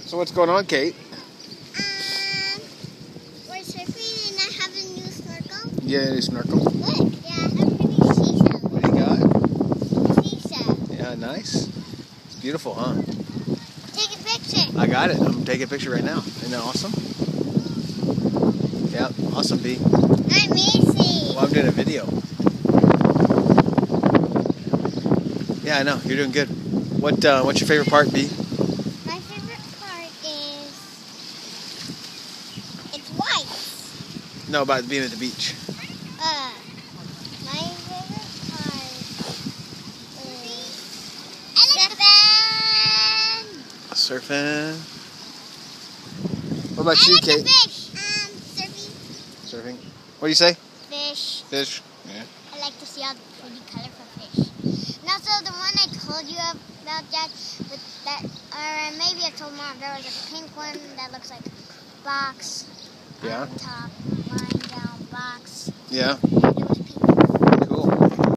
So what's going on, Kate? We're surfing and I have a new snorkel. Yeah, a snorkel. Look, yeah, I have a pretty seashell. What do you got? Seashell. Yeah, nice. It's beautiful, huh? Take a picture. I got it. I'm gonna take a picture right now. Isn't that awesome? Yeah, awesome, B. I'm Macy. Well, I'm doing a video. Yeah, I know. You're doing good. What's your favorite part, B? My favorite part is it's white. No, about being at the beach. My favorite part is surfing. Surfing. What about you, Kate? Fish. Surfing. Surfing. What do you say? Fish. Fish. Yeah. I like to see all the pretty colorful fish. And also the one I told you about, Dad, with that, or maybe I told Mom, there was a pink one that looks like a box. Yeah. On top, lying down box. Yeah. It was